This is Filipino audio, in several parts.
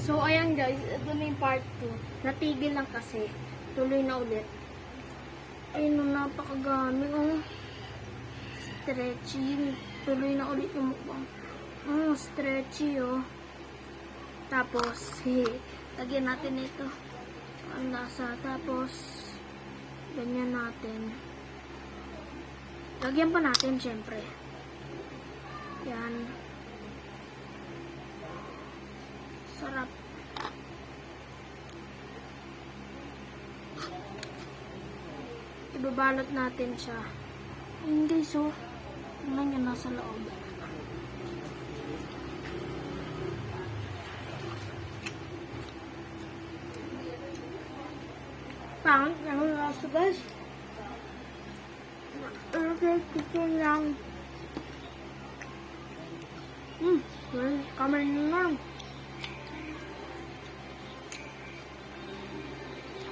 So, ayan guys, ito na yung part 2. Natigil lang kasi. Tuloy na ulit. Ayun, napakagami. Oh. Stretchy. Tuloy na ulit yung mukbang. Oh, stretchy, oh. Tapos, lagyan natin ito. Ang lasa. Tapos, ganyan natin. Lagyan pa natin, syempre. Yan. Sarap. Ibabalot natin siya. Ayun guys, oh. Tingnan nyo, nasa loob. Pangit na yung nasa guys. Okay, gusto lang. Kamay nyo lang.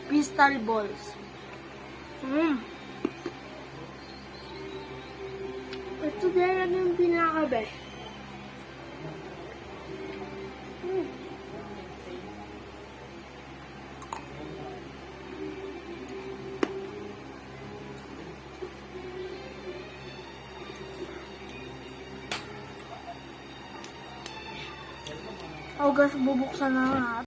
Crystal balls. Ito din yung pinakabe. Oh guys, bubuksan na natin.